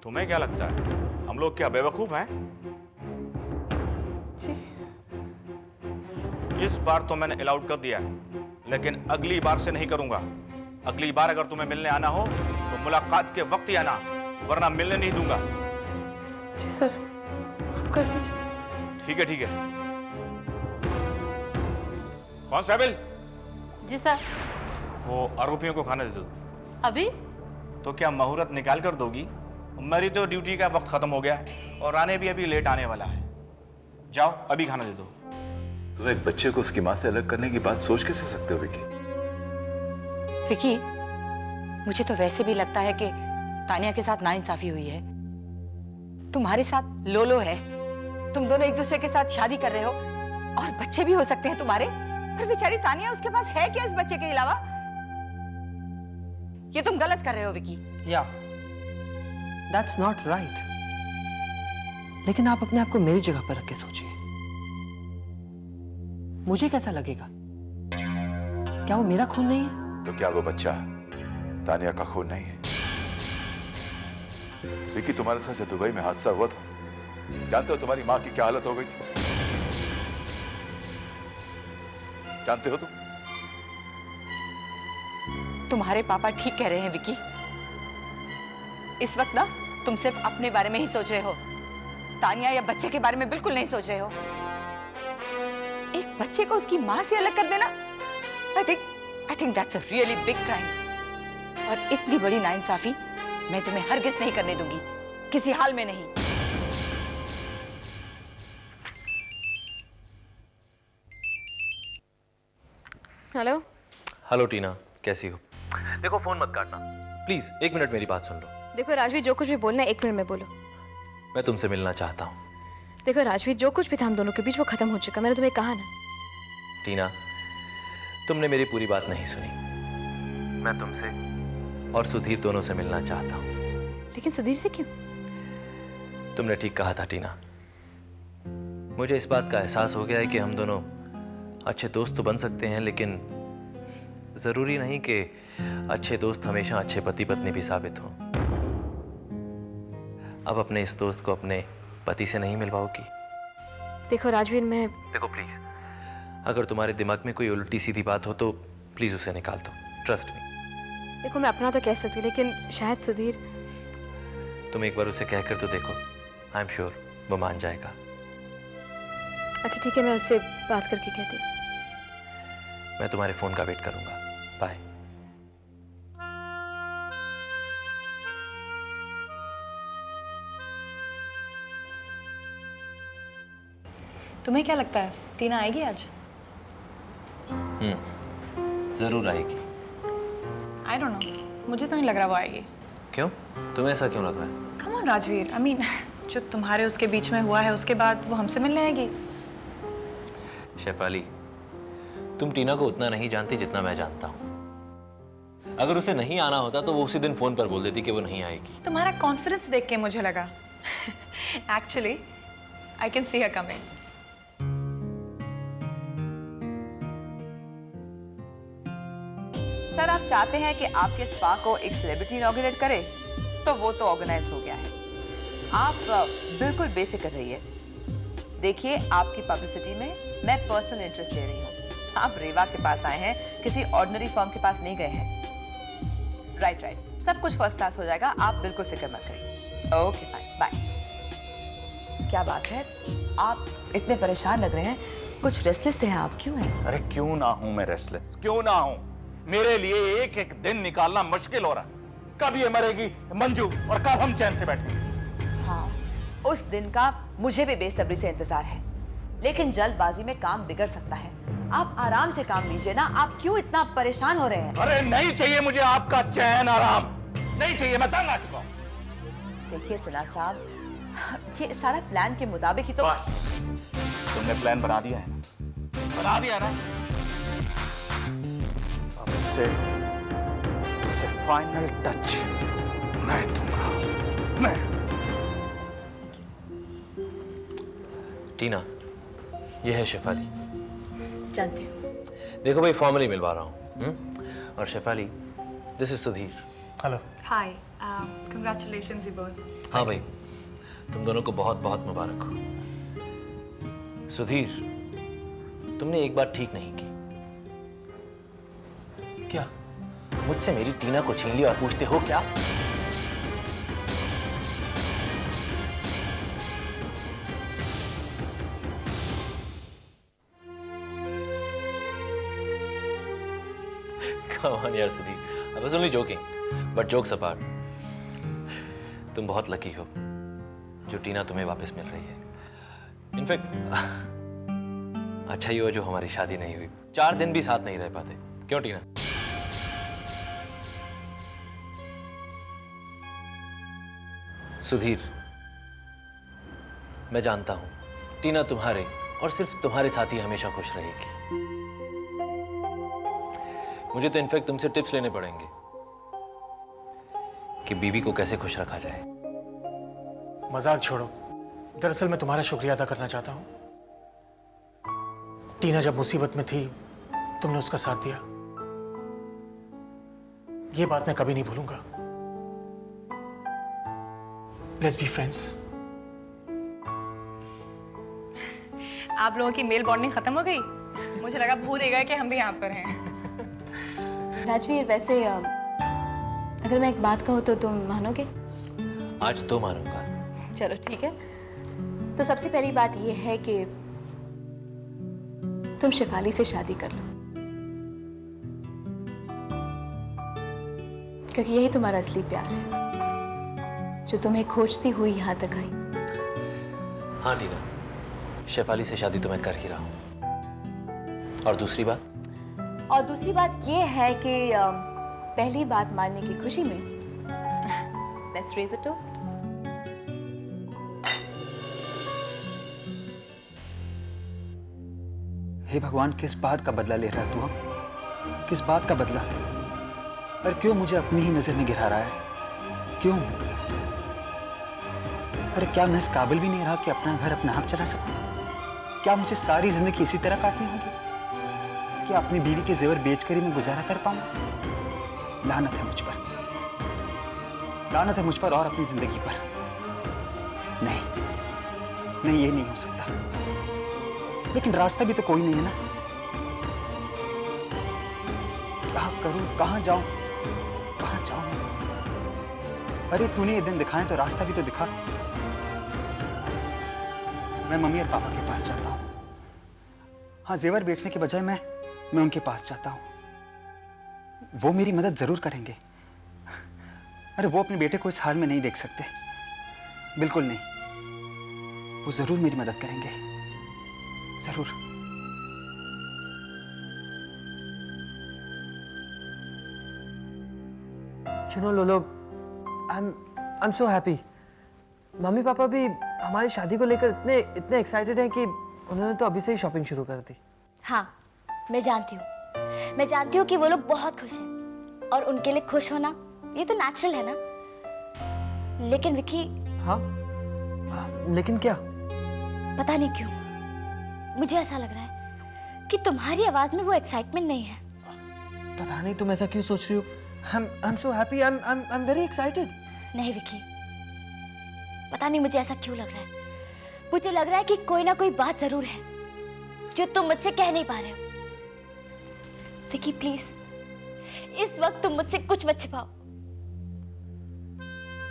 तुम्हें क्या लगता है हम लोग क्या बेवकूफ हैं? इस बार तो मैंने अलाउड कर दिया है, लेकिन अगली बार से नहीं करूंगा। अगली बार अगर तुम्हें मिलने आना हो तो मुलाकात के वक्त ही आना, वरना मिलने नहीं दूंगा। जी सर, माफ कर दीजिए। ठीक है ठीक है। कांस्टेबल। जी सर। वो आरोपियों को खाने दे दो। अभी? तो क्या मुहूर्त निकाल कर दोगी? मेरी तो ड्यूटी का वक्त खत्म हो गया है और राने भी अभी लेट आने वाला है। जाओ अभी खाना दे दो। तुम एक बच्चे को उसकी मां से अलग करने की बात सोच कैसे सकते हो विकी? विकी, मुझे तो वैसे भी लगता है कि तानिया के साथ नाइंसाफी हुई है। तुम्हारे साथ लोलो है, तुम दोनों एक दूसरे के साथ शादी कर रहे हो और बच्चे भी हो सकते हैं तुम्हारे, पर बेचारी तानिया, उसके पास है क्या इस बच्चे के अलावा? ये तुम गलत कर रहे हो विकी। या दैट्स नॉट राइट। लेकिन आप अपने आप को मेरी जगह पर रख के सोचिए, मुझे कैसा लगेगा? क्या वो मेरा खून नहीं है? तो क्या वो बच्चा तानिया का खून नहीं है? विकी, तुम्हारे साथ जो दुबई में हादसा हुआ था, जानते हो तुम्हारी मां की क्या हालत हो गई थी? जानते हो तुम? तुम्हारे पापा ठीक कह रहे हैं विकी। इस वक्त ना तुम सिर्फ अपने बारे में ही सोच रहे हो, तानिया या बच्चे के बारे में बिल्कुल नहीं सोच रहे हो। एक बच्चे को उसकी मां से अलग कर देना, I think that's a really big crime। और इतनी बड़ी नाइंसाफी मैं तुम्हें हरगिज नहीं करने दूंगी, किसी हाल में नहीं। हेलो। हेलो टीना, कैसी हो? देखो फोन मत काटना प्लीज, 1 मिनट मेरी बात सुन लो। देखो राजवीर, जो कुछ भी बोलना है 1 मिनट में बोलो। मैं तुमसे मिलना चाहता हूँ। देखो राजवीर, जो कुछ भी था हम दोनों के बीच वो खत्म हो चुका, मैंने तुम्हें कहा ना। टीना, तुमने मेरी पूरी बात नहीं सुनी। मैं तुमसे और सुधीर दोनों से मिलना चाहता हूँ। लेकिन सुधीर से क्यों? तुमने ठीक कहा था टीना, मुझे इस बात का एहसास हो गया है कि हम दोनों अच्छे दोस्त तो बन सकते हैं, लेकिन जरूरी नहीं कि अच्छे दोस्त हमेशा अच्छे पति पत्नी भी साबित हों। अब अपने इस दोस्त को अपने पति से नहीं मिलवाओगी? देखो राजवीर, मैं देखो प्लीज, अगर तुम्हारे दिमाग में कोई उल्टी सीधी बात हो तो प्लीज उसे निकाल दो, ट्रस्ट मी। देखो मैं अपना तो कह सकती हूँ, लेकिन शायद सुधीर। तुम एक बार उसे कहकर तो देखो, आई एम श्योर वो मान जाएगा। अच्छा ठीक है, मैं उससे बात करके कहती हूँ। मैं तुम्हारे फोन का वेट करूंगा। बाय। तुम्हें क्या लगता है टीना आएगी आज? जरूर आएगी। आई डोंट नो, मुझे तो नहीं लग रहा वो आएगी। क्यों? तुम्हें ऐसा क्यों लग रहा है? Come on Rajveer, I mean जो तुम्हारे उसके बीच में हुआ है उसके बाद वो हमसे मिलने आएगी। शेफाली, तुम टीना को उतना नहीं जानती जितना मैं जानता हूँ। अगर उसे नहीं आना होता तो वो उसी दिन फोन पर बोल देती कि वो नहीं आएगी। तुम्हारा कॉन्फिडेंस देख के मुझे लगा actually I can see her coming. Sir, आप चाहते हैं कि आपके स्पा को एक सेलिब्रिटी इनॉग्रेट करे, तो वो तो ऑर्गेनाइज हो गया है। आप बिल्कुल बेफिक्र रहिए। देखिए, आपकी पब्लिसिटी में मैं पर्सनल इंटरेस्ट ले रही हूँ। आप रेवा के पास आए हैं, किसी ऑर्डिनरी फर्म के पास नहीं गए हैं। राइट, सब कुछ फर्स्ट क्लास हो जाएगा, आप बिल्कुल फिक्र मत करिए। Okay fine, bye. क्या बात है, आप इतने परेशान लग रहे हैं, कुछ रेस्टलेस हैं आप, क्यों हैं? अरे क्यों ना हूं मैं रेस्टलेस, क्यों ना हूं? मेरे लिए एक एक दिन निकालना मुश्किल हो रहा है। कब ये मरेगी मंजू और कब हम चैन से बैठेंगे? हाँ, उस दिन का मुझे भी बेसब्री से इंतजार है, लेकिन जल्दबाजी में काम बिगड़ सकता है। आप आराम से काम लीजिए ना, आप क्यों इतना परेशान हो रहे हैं? अरे नहीं चाहिए मुझे आपका चैन आराम, नहीं चाहिए, मैं तंग आ चुका हूं। देखिए सिन्हा साहब, ये सारा प्लान के मुताबिक ही तो। बस, तुमने प्लान बना दिया है, बना दिया ना? अब इससे फाइनल टच मैं दूंगा, मैं। टीना, यह है शेफाली। जानती हूँ। देखो भाई, फॉर्मली मिलवा रहा हूँ। और Shefali, this is Sudhir, hello. Hi, congratulations you both. हाँ भाई, तुम दोनों को बहुत बहुत मुबारक हो। सुधीर, तुमने एक बात ठीक नहीं की। क्या? मुझसे मेरी टीना को छीन लिया और पूछते हो क्या? Come on यार Sudhir, I was only joking, but jokes apart, तुम बहुत लकी हो जो टीना तुम्हें वापस मिल रही है। इनफैक्ट अच्छा ही हुआ जो हमारी शादी नहीं हुई, 4 दिन भी साथ नहीं रह पाते, क्यों टीना? सुधीर, मैं जानता हूं टीना तुम्हारे और सिर्फ तुम्हारे साथ ही हमेशा खुश रहेगी। मुझे तो इनफैक्ट तुमसे टिप्स लेने पड़ेंगे कि बीवी को कैसे खुश रखा जाए। मजाक छोड़ो, दरअसल मैं तुम्हारा शुक्रिया अदा करना चाहता हूँ। टीना जब मुसीबत में थी तुमने उसका साथ दिया, ये बात मैं कभी नहीं भूलूंगा। Let's be friends. आप लोगों की मेल बॉन्डिंग खत्म हो गई? मुझे लगा भूल ही गए कि हम भी यहाँ पर हैं। राजवीर, वैसे अगर मैं एक बात कहूँ तो तुम मानोगे? आज तो मानूंगा। चलो ठीक है। तो सबसे पहली बात यह है कि तुम शेफाली से शादी कर लो, क्योंकि यही तुम्हारा असली प्यार है जो तुम्हें खोजती हुई यहाँ तक आई। हाँ टीना, शेफाली से शादी तो मैं कर ही रहा हूँ। और दूसरी बात यह है कि पहली बात मानने की खुशी में लेट्स रेज अ टोस्ट। हे भगवान, किस बात का बदला ले रहा है तू? किस बात का बदला? और क्यों मुझे अपनी ही नजर में गिरा रहा है? क्यों? अरे क्या मैं इस काबिल भी नहीं रहा कि अपना घर अपना आप चला सकूं? क्या मुझे सारी जिंदगी इसी तरह काटनी होगी? क्या अपनी बीवी के जेवर बेचकर ही मैं गुजारा कर पाऊं? लानत है मुझ पर, लानत है मुझ पर और अपनी जिंदगी पर। नहीं नहीं, ये नहीं हो सकता। लेकिन रास्ता भी तो कोई नहीं है ना। क्या करूं, कहां जाऊं, कहां जाऊं? अरे तूने ये दिन दिखाए तो रास्ता भी तो दिखा। मैं मम्मी और पापा के पास जाता हूं। हाँ, जेवर बेचने के बजाय मैं उनके पास जाता हूं। वो मेरी मदद जरूर करेंगे। अरे वो अपने बेटे को इस हाल में नहीं देख सकते, बिल्कुल नहीं। वो जरूर मेरी मदद करेंगे, जरूर। You know, लोलो, I'm so happy. Mummy papa भी हमारी शादी को लेकर इतने एक्साइटेड हैं कि उन्होंने तो अभी से ही शॉपिंग शुरू कर दी। हाँ, मैं जानती हूँ कि वो लोग बहुत खुश हैं और उनके लिए खुश होना ये तो नेचुरल है ना। लेकिन विकी। हाँ, लेकिन क्या? पता नहीं क्यों मुझे ऐसा लग रहा है कि तुम्हारी आवाज में वो एक्साइटमेंट नहीं है। पता नहीं तुम ऐसा क्यों सोच रही हो। I'm so happy. I'm very excited. नहीं विकी, पता नहीं मुझे ऐसा क्यों लग रहा है। मुझे लग रहा है कि कोई ना कोई बात जरूर है जो तुम मुझसे कह नहीं पा रहे हो। विकी प्लीज, इस वक्त तुम मुझसे कुछ मत छिपाओ।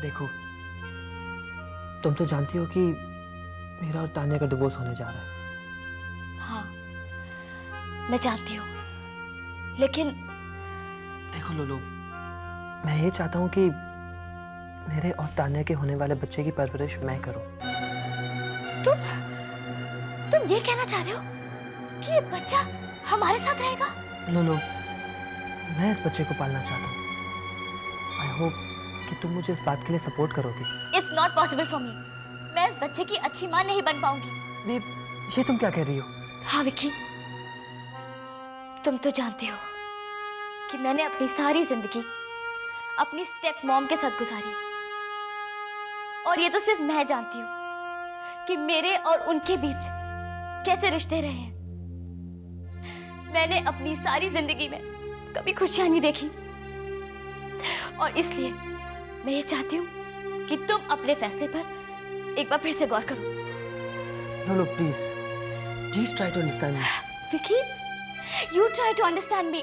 देखो, तुम तो जानती हो कि मेरा और तान्या का डिवोर्स होने जा रहा है। हाँ, मैं जानती हूँ, लेकिन देखो लोलो, मैं ये चाहता हूँ कि मेरे और तान्या के होने वाले बच्चे की परवरिश मैं करूँ। तुम ये कहना चाह रहे हो कि ये बच्चा हमारे साथ रहेगा? लोलो, मैं इस बच्चे को पालना चाहता हूँ। आई होप कि तुम मुझे इस बात के लिए सपोर्ट करोगी। It's not possible for me. मैं इस बच्चे की अच्छी माँ नहीं बन पाऊंगी। बेब, ये तुम क्या कह रही हो? हाँ विकी, तुम तो जानते हो कि मैंने अपनी सारी जिंदगी अपनी स्टेप मॉम के साथ गुजारी, और ये तो सिर्फ मैं जानती हूँ कि मेरे और उनके बीच कैसे रिश्ते रहे हैं। मैंने अपनी सारी जिंदगी में कभी खुशियां नहीं देखी, और इसलिए मैं ये चाहती हूँ कि तुम अपने फैसले पर एक बार फिर से गौर करो। No please please try to understand me. Vicky, you try to understand me.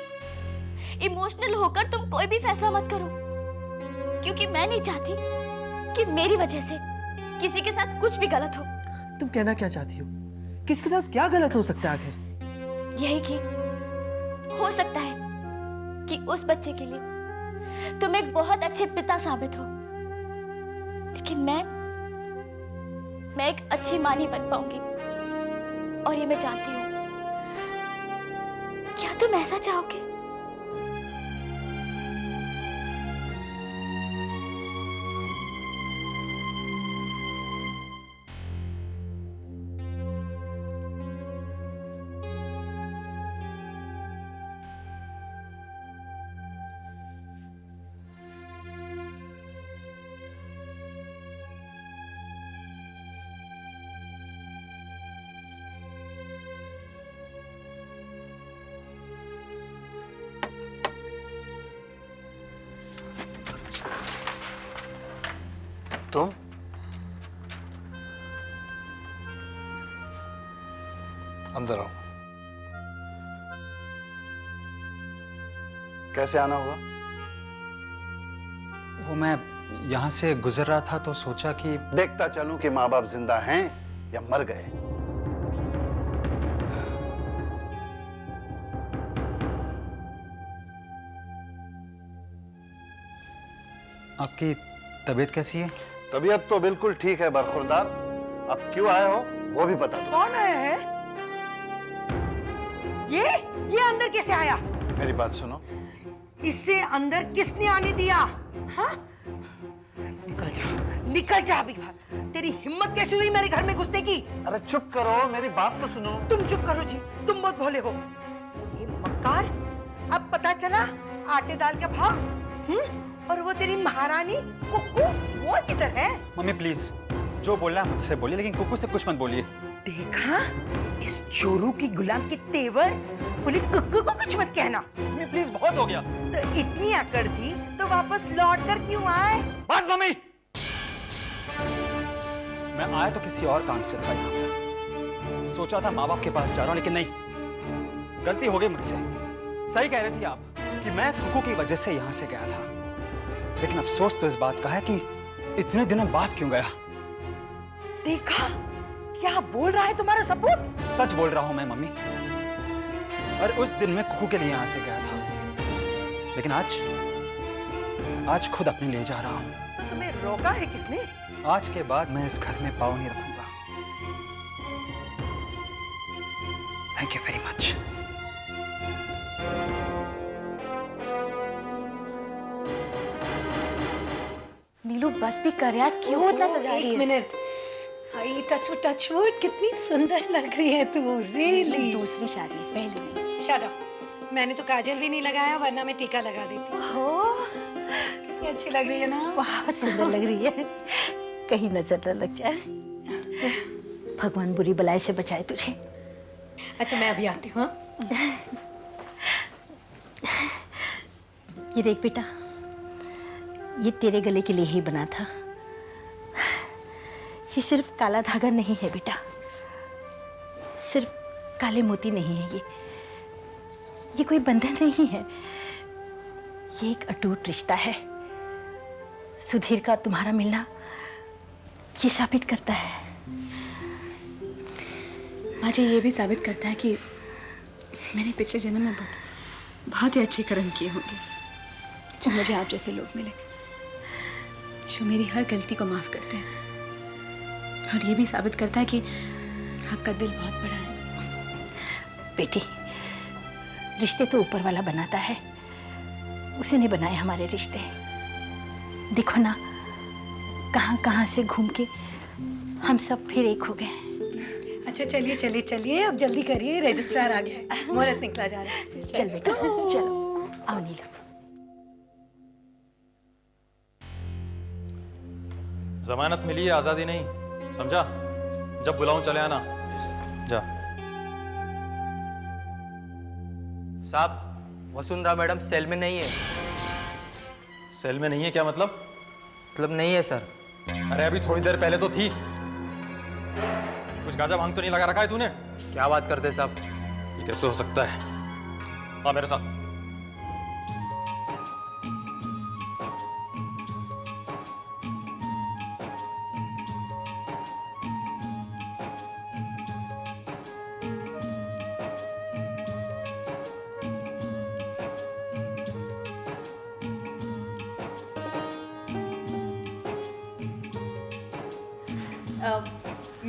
Emotional होकर तुम कोई भी फैसला मत करो, क्योंकि मैं नहीं चाहती कि मेरी वजह से किसी के साथ कुछ भी गलत हो। तुम कहना क्या चाहती हो? किसके साथ क्या गलत हो सकता है आखिर? यही कि हो सकता है कि उस बच्चे के लिए तुम एक बहुत अच्छे पिता साबित हो, लेकिन मैं एक अच्छी मां नहीं बन पाऊंगी। और ये मैं जानती हूं। क्या तुम ऐसा चाहोगे? तुम अंदर आओ। कैसे आना हुआ? वो मैं यहाँ से गुजर रहा था तो सोचा कि देखता चलूं कि माँ बाप जिंदा हैं या मर गए। आपकी तबीयत कैसी है? तबीयत तो बिल्कुल ठीक है बरखुरदार। अब क्यों आए हो वो भी बता दो। कौन आया है? ये अंदर कैसे आया? मेरी बात सुनो। इससे अंदर किसने आने दिया? हाँ? निकल जा अभी बाहर। तेरी हिम्मत कैसे हुई मेरे घर में घुसने की? अरे चुप करो, मेरी बात तो सुनो। तुम चुप करो जी, तुम बहुत भोले हो। ये मक्कार, अब पता चला आटे दाल का भाव। और वो तेरी महारानी कुक्कू, वो किधर है? मम्मी प्लीज, जो बोलना है मुझसे बोलिए, लेकिन कुक्कू से कुछ मत बोलिए। देखा इस चोरू की गुलाम के तेवर। बोले कुक्कू को कुछ मत कहना। मम्मी प्लीज, बहुत हो गया। तो इतनी अकड़ थी तो वापस लौट कर क्यों आए? बस मम्मी, मैं आया तो किसी और काम से था यहाँ पर। सोचा था माँ बाप के पास जा रहा हूँ, लेकिन नहीं, गलती हो गई मुझसे। सही कह रही थी आप कि मैं कुक्कू की वजह से यहाँ से गया था, लेकिन अफसोस तो इस बात का है कि इतने दिनों बाद क्यों गया। देखा क्या बोल रहा है तुम्हारा सपूत? सच बोल रहा हूं मैं मम्मी। और उस दिन मैं कुक्कू के लिए यहाँ से गया था, लेकिन आज खुद अपने लिए जा रहा हूँ। तो तुम्हें रोका है किसने? आज के बाद मैं इस घर में पाँव नहीं रखूंगा। Thank you very much. Neelu बस भी कर यार, क्यों इतना सजा रही है? एक मिनट। हाय टचवुड, कितनी सुंदर लग रही है तू। रियली? दूसरी शादी है, पहली नहीं। Shut up. मैंने तो काजल भी नहीं लगाया, वरना मैं टीका लगा देती। ओह, कितनी अच्छी लग रही है ना। बहुत सुंदर लग रही है। कहीं नजर न लग जाए। भगवान बुरी बलाए से बचाए तुझे। अच्छा मैं अभी आती हूँ। ये देख बेटा, ये तेरे गले के लिए ही बना था। ये सिर्फ काला धागा नहीं है बेटा, सिर्फ काले मोती नहीं है। ये कोई बंधन नहीं है, ये एक अटूट रिश्ता है। सुधीर का तुम्हारा मिलना ये साबित करता है। माँ जी, ये भी साबित करता है कि मैंने पिछले जन्म में बहुत ही अच्छे कर्म किए होंगे, जो मुझे आप जैसे लोग मिले, जो मेरी हर गलती को माफ करते हैं। और ये भी साबित करता है कि आपका दिल बहुत बड़ा है। बेटी, रिश्ते तो ऊपर वाला बनाता है, उसी ने बनाए हमारे रिश्ते। देखो ना, कहां कहां से घूम के हम सब फिर एक हो गए। अच्छा चलिए चलिए चलिए, अब जल्दी करिए, रजिस्ट्रार आ गया है, मुहूर्त निकला जा रहा है। चल बेटा चलो, आओ नीलू। जमानत मिली है, आजादी नहीं, समझा? जब बुलाऊं चले आना। जा। साहब, वसुंधरा मैडम सेल में नहीं है। सेल में नहीं है क्या मतलब? मतलब नहीं है सर। अरे अभी थोड़ी देर पहले तो थी। कुछ गाजा भांग तो नहीं लगा रखा है तूने? क्या बात करते साहब? ये कैसे हो सकता है? आ मेरे साथ।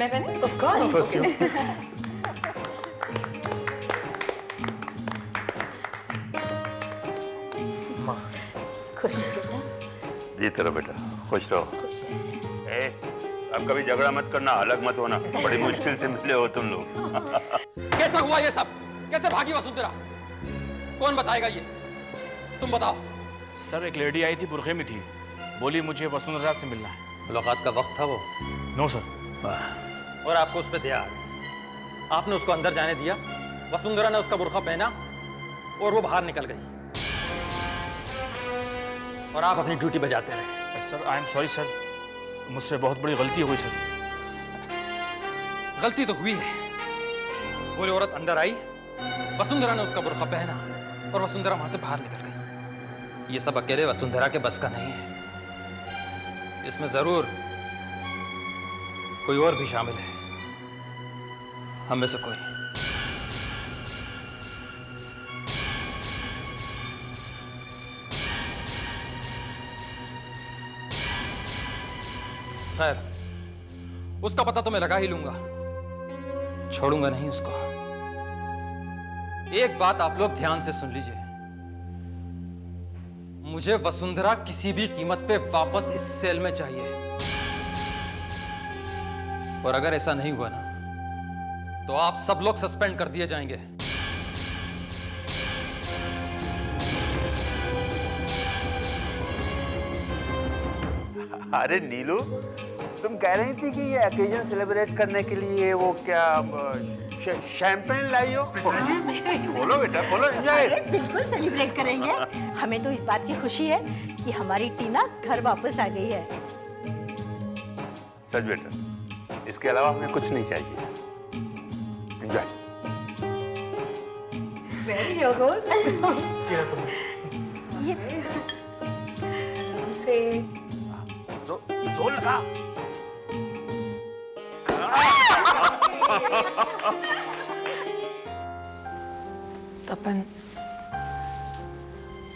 मैं पहने? Of course. First you. खुश बेटा। जीते रहो बेटा, खुश रहो। अब कभी झगड़ा मत करना, अलग मत होना, बड़ी मुश्किल से मिले हो तुम लोग। कैसा हुआ ये सब? कैसे भागी वसुंधरा? कौन बताएगा ये? तुम बताओ। सर एक लेडी आई थी, बुरखे में थी, बोली मुझे वसुंधरा से मिलना है। मुलाकात का वक्त था वो? No sir. और आपको उस पर दया आ गई। आपने उसको अंदर जाने दिया, वसुंधरा ने उसका बुर्खा पहना और वो बाहर निकल गई, और आप अपनी ड्यूटी बजाते रहे। Sir I am sorry sir, मुझसे बहुत बड़ी गलती हो गई सर। गलती तो हुई है। वो औरत अंदर आई, वसुंधरा ने उसका बुर्खा पहना और वसुंधरा वहां से बाहर निकल गई। ये सब अकेले वसुंधरा के बस का नहीं है, इसमें जरूर कोई और भी शामिल है, हम में से कोई। खैर, उसका पता तो मैं लगा ही लूंगा, छोड़ूंगा नहीं उसको। एक बात आप लोग ध्यान से सुन लीजिए, मुझे वसुंधरा किसी भी कीमत पे वापस इस सेल में चाहिए, और अगर ऐसा नहीं हुआ ना तो आप सब लोग सस्पेंड कर दिए जाएंगे। अरे नीलू, तुम कह रही थी कि ये ओकेजन सेलिब्रेट करने के लिए वो क्या शैंपेन लाई हो? खोलो बेटा, खोलो, एंजॉय। अरे बिल्कुल सेलिब्रेट करेंगे। हमें तो इस बात की खुशी है कि हमारी टीना घर वापस आ गई है। सच बेटा, इसके अलावा हमें कुछ नहीं चाहिए। एंजॉय। Very your goals. से जोर लगा। तपन,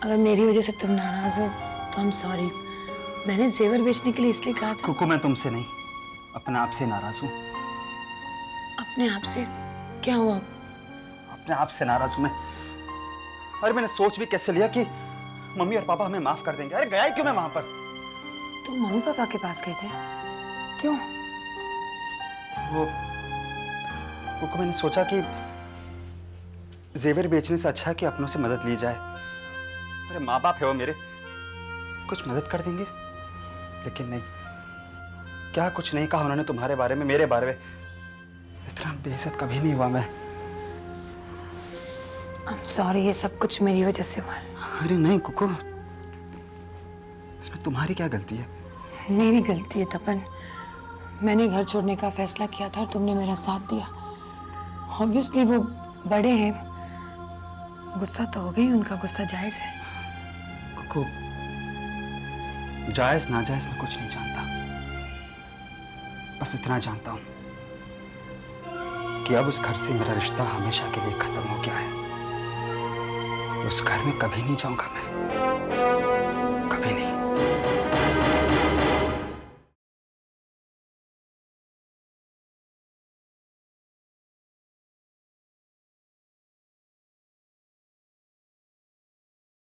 अगर मेरी वजह से तुम नाराज हो तो I'm sorry। मैंने जेवर बेचने के लिए इसलिए कहा था। कुकू, मैं तुमसे नहीं, अपने आप से नाराज हूँ। अपने आप से? क्या हुआ? अपने आप से नाराज हूँ मैं। अरे मैंने सोच भी कैसे लिया कि मम्मी और पापा हमें माफ कर देंगे। अरे गया ही क्यों मैं वहां पर? तुम मम्मी पापा के पास गए थे? क्यों? वो कुकू, मैंने सोचा कि जेवर बेचने से अच्छा है कि अपनों से मदद ली जाए। अरे माँ बाप है वो मेरे, कुछ मदद कर देंगे। लेकिन नहीं, क्या कुछ नहीं कहा उन्होंने तुम्हारे बारे में, मेरे बारे में। इतना बेइज्जत कभी नहीं हुआ मैं। I'm sorry, ये सब कुछ मेरी वजह से हुआ। अरे नहीं कुकू, इसमें तुम्हारी क्या गलती है? मेरी गलती है तपन। मैंने घर छोड़ने का फैसला किया था और तुमने मेरा साथ दिया। ऑब्वियसली वो बड़े हैं, गुस्सा तो हो गई, उनका गुस्सा जायज है। कुकू, जायज नाजायज मैं कुछ नहीं जानता, बस इतना जानता हूं कि अब उस घर से मेरा रिश्ता हमेशा के लिए खत्म हो गया है। उस घर में कभी नहीं जाऊंगा मैं।